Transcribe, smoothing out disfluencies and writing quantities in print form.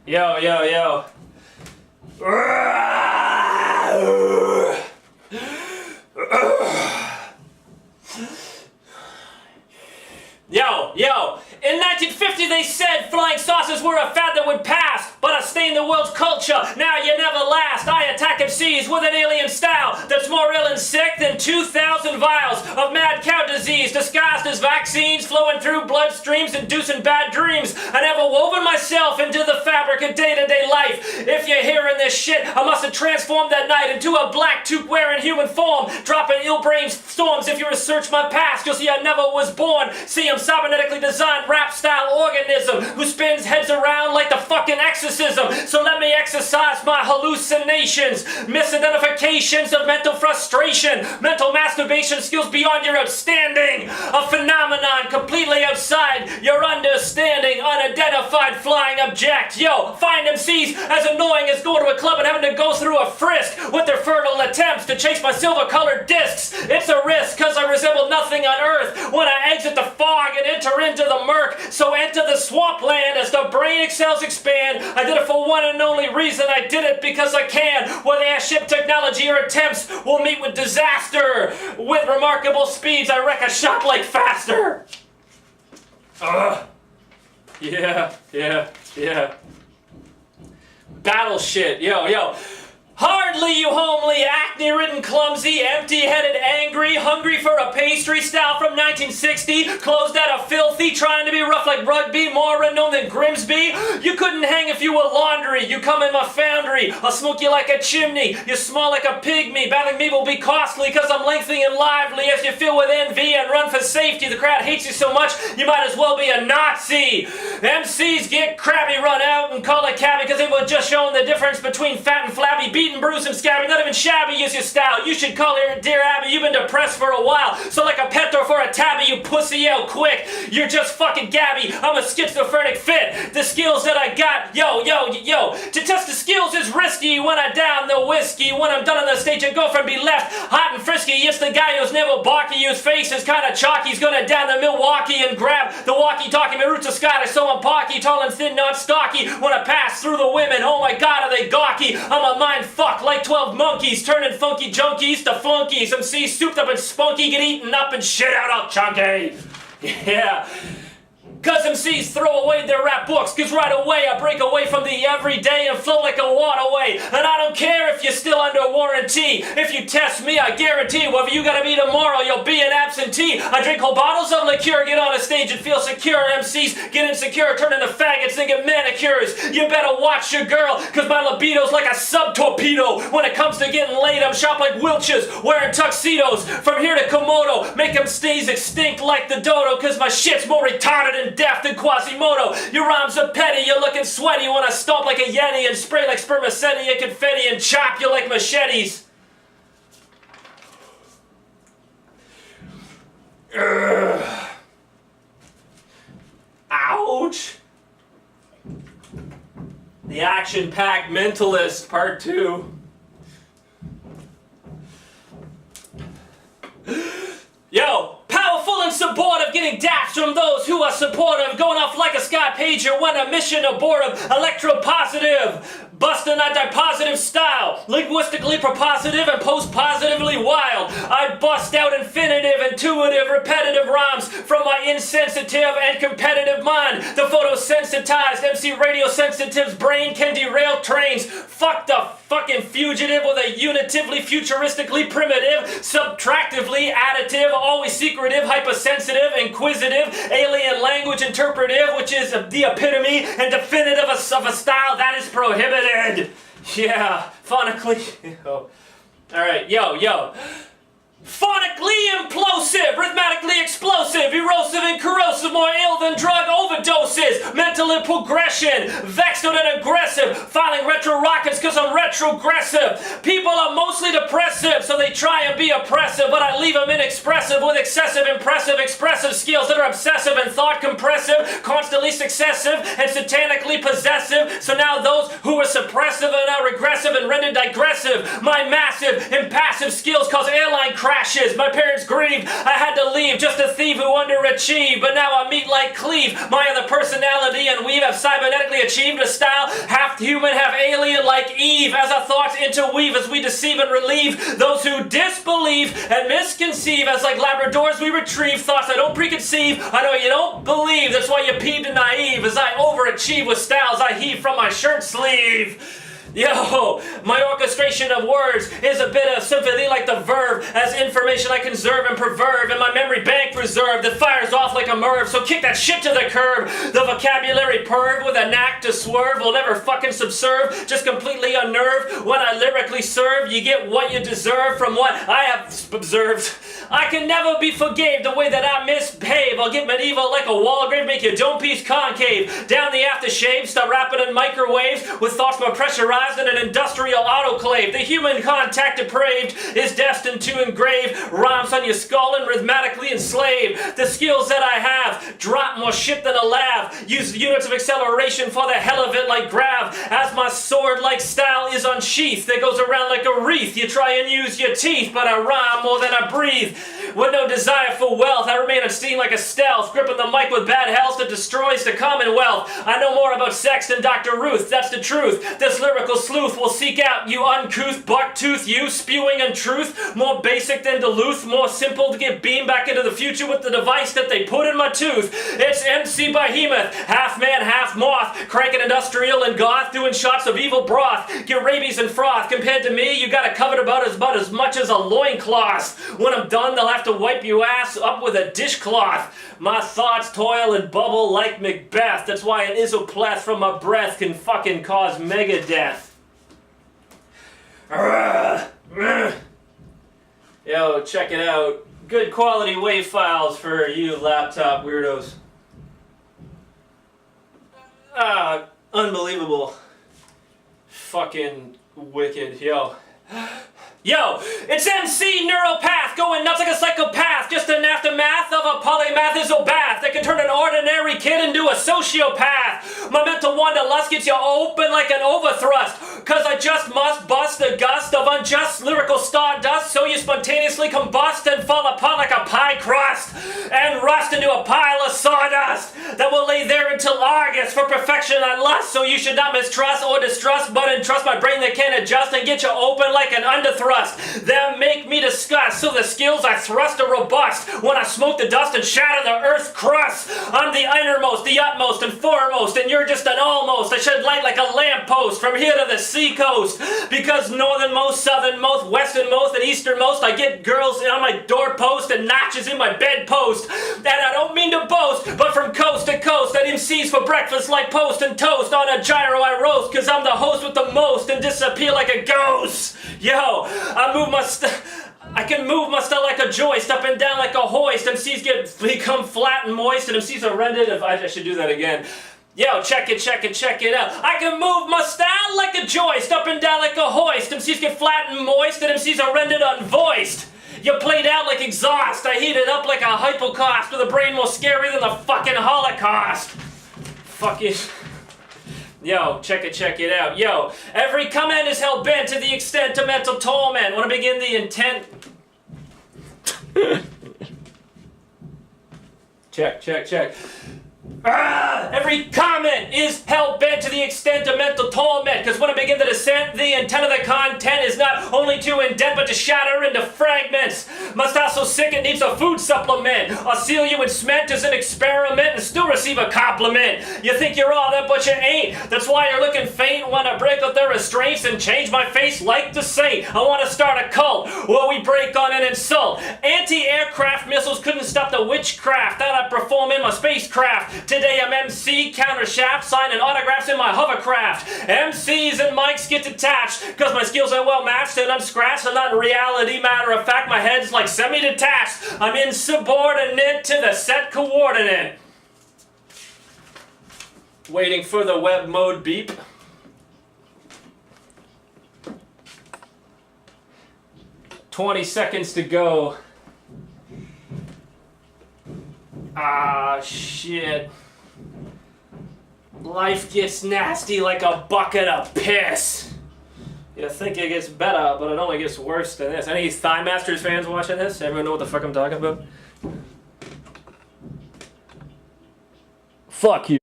Yo, yo, yo. Yo, yo. In 1950 they said flying saucers were a fad that would pass, but I stain the world's culture, now you never last. I attack MCs with an alien style that's more ill and sick than 2,000 vials of mad cow disease disguised as vaccines flowing through bloodstreams, inducing bad dreams. I never woven myself into the fabric of day-to-day life. If you're hearing this shit, I must have transformed that night into a black toque-wearing human form, dropping ill-brained storms. If you research my past, you'll see I never was born. See, I'm cybernetically designed rap-style organism who spins heads around like the fucking exorcism. So let me exercise my hallucinations, misidentifications of mental frustration, mental masturbation skills beyond your outstanding, a phenomenon completely outside your understanding, unidentified flying object. Yo, find MCs as annoying as going to a club and having to go through a frisk with their fertile attempts to chase my silver-colored discs. It's a risk, cause I resemble nothing on earth when I exit the fog and enter into the murk. So enter the swampland as the brain cells expand. I did it for one and only reason. I did it because I can. Whether airship technology or attempts will meet with disaster. With remarkable speeds, I wreck a shop like faster. Yeah. Battle shit. Yo, yo. Hardly you homely, acne-ridden, clumsy, empty-headed, angry, hungry for a pastry style from 1960, closed out of filthy, trying to be rough like rugby, more unknown than Grimsby. You couldn't hang if you were laundry. You come in my foundry, I'll smoke you like a chimney. You smell like a pygmy. Battling me will be costly, cause I'm lengthy and lively as you fill with envy and run for safety. The crowd hates you so much, you might as well be a Nazi. MCs get crabby, run out and call it cabbie, cause they were just showing the difference between fat and flabby, beaten, bruised, and scabby. Not even shabby is your style. You should call her Dear Abby. You've been depressed for a while. So like a pet or for a tabby, you pussy out quick. You're just fucking Gabby. I'm a schizophrenic fit. The skills that I got, yo. To test the skills is risky when I down the whiskey. When I'm done on the stage, your girlfriend be left hot and frisky. It's the guy who's never balky, whose face is kinda chalky. He's gonna down the Milwaukee and grab the walkie-talkie. My roots are Scottish, so I'm parky, tall and thin, not stocky. When I pass through the women, oh my god, are they gawky? I'm a mind fuck like 12 monkeys, turning funky junkies to flunkies. MCs souped up and spunky, get eaten up and shit out all chunky. Yeah. Cause MCs throw away their rap books, cause right away I break away from the everyday and flow like a waterway. And I don't care if you're still under warranty. If you test me, I guarantee whatever you gotta be tomorrow, you'll be an absentee. I drink whole bottles of liqueur, get on a stage and feel secure. MCs get insecure, turn into faggots and get manicures. You better watch your girl, cause my libido's like a sub-torpedo. When it comes to getting laid, I'm sharp like Wilches, wearing tuxedos. From here to Komodo, make them sneeze extinct like the dodo, cause my shit's more retarded and deaf than Quasimodo. Your rhymes are petty, you're looking sweaty when I stomp like a yeti and spray like spermaceti and confetti and chop you like machetes. Ouch. The action-packed Mentalist, Part 2. Yo! Powerful and supportive, getting daps from those who are supportive, going off like a sky pager when a mission abortive, electropositive, busting a dipositive style, linguistically propositive and post-positively wild. I bust out infinitive, intuitive, repetitive rhymes from my insensitive and competitive mind. The photosensitized MC radio sensitive's brain can derail trains. Fuck the fucking fugitive with a unitively, futuristically primitive, subtractively additive, always secretive, hypersensitive, inquisitive, alien language interpretive, which is the epitome and definitive of a style that is prohibited. Yeah, phonically. Alright, yo. Phonically implosive, rhythmically explosive, erosive and corrosive, more ill than drug overdoses, mentally progression, vexed and aggressive, filing retro rockets cause I'm retrogressive. People are mostly depressive, so they try and be oppressive, but I leave them inexpressive with excessive, impressive, expressive skills that are obsessive and thought compressive, constantly successive and satanically possessive. So now those who are suppressive are now regressive and rendered digressive. My massive, impassive skills cause airline crashes. My parents grieved. I had to leave, just a thief who underachieved. But now I meet like Cleve. My other personality melody and weave have cybernetically achieved a style half human, half alien like Eve, as our thoughts interweave as we deceive and relieve those who disbelieve and misconceive. As like Labradors we retrieve thoughts I don't preconceive. I know you don't believe, that's why you're peeved and naive as I overachieve with styles I heave from my shirt sleeve. Yo, my orchestration of words is a bit of symphony like the verb, as information I conserve and preserve in my memory bank reserve that fires off like a merv, so kick that shit to the curb. The vocabulary perv with a knack to swerve will never fucking subserve, just completely unnerved. When I lyrically serve, you get what you deserve from what I have observed. I can never be forgave the way that I misbehave. I'll get medieval like a wall grave, make your dome piece concave. Down the aftershave, start rapping in microwaves with thoughts more pressurized in an industrial autoclave. The human contact depraved is destined to engrave rhymes on your skull and rhythmically enslave. The skills that I have drop more shit than a lav. Use units of acceleration for the hell of it like grav. As my sword-like style is unsheathed, that goes around like a wreath. You try and use your teeth, but I rhyme more than I breathe. With no desire for wealth, I remain unseen like a stealth, gripping the mic with bad health that destroys the commonwealth. I know more about sex than Dr. Ruth, that's the truth. This lyrical sleuth will seek out you uncouth bucktooth, you spewing untruth. More basic than Duluth, more simple to get beamed back into the future with the device that they put in my tooth. It's MC Behemoth, half man, half moth, cranking industrial and goth, doing shots of evil broth. Get rabies and froth. Compared to me, you got it covered about as much as a loincloth. When I'm done, they'll have to wipe your ass up with a dishcloth. My thoughts toil and bubble like Macbeth. That's why an isopleth from my breath can fucking cause megadeath. Yo, check it out. Good quality WAV files for you laptop weirdos. Unbelievable. Fucking wicked, yo. Yo, it's MC Neuropath, going nuts like a psychopath, just an aftermath of a polymathical bath that can turn an ordinary kid into a sociopath. My mental wanderlust gets you open like an overthrust, cause I just must bust the gust of unjust lyrical stardust, so you spontaneously combust and fall apart like a pie crust, and rust into a pile of sawdust that will lay there until August. For perfection I lust, so you should not mistrust or distrust, but entrust my brain that can adjust and get you open like an underthrust. That make me disgust, so the skills I thrust are robust when I smoke the dust and shatter the earth's crust. I'm the innermost, the utmost, and foremost, and you're just an almost. I shed light like a lamppost from here to the seacoast, because northernmost, southernmost, westernmost, and easternmost, I get girls on my doorpost and notches in my bedpost. And I don't mean to boast, but from coast to coast, that MCs for breakfast like post and toast. On a gyro I roast, cause I'm the host with the most, and disappear like a ghost. Yo, I can move my style like a joist, up and down like a hoist. MCs become flat and moist, and MCs are rendered. I should do that again. Yo, check it out. I can move my style like a joist, up and down like a hoist. MCs get flat and moist, and MCs are rendered unvoiced. You played out like exhaust. I heat it up like a hypocaust with a brain more scary than the fucking Holocaust. Fucking... Yo, check it out. Yo, every comment is hell bent to the extent of mental torment. Want to begin the intent? Check. Every comment is hell-bent to the extent of mental torment, because when I begin the descent, the intent of the content is not only to indent, but to shatter into fragments. My style's so sick it needs a food supplement. I'll seal you in cement as an experiment and still receive a compliment. You think you're all that, but you ain't. That's why you're looking faint when I break up their restraints and change my face like the saint. I want to start a cult where we break on an insult. Anti-aircraft missiles couldn't stop the witchcraft that I perform in my spacecraft. Today I'm MC, counter shaft, signing autographs in my hovercraft. MCs and mics get detached, cause my skills are well matched and unscratched, and not in reality. Matter of fact, my head's like semi-detached. I'm insubordinate to the set coordinate. Waiting for the web mode beep. "20 seconds to go. Ah, shit. Life gets nasty like a bucket of piss. You think it gets better, but it only gets worse than this. Any Thigh Masters fans watching this? Everyone know what the fuck I'm talking about? Fuck you.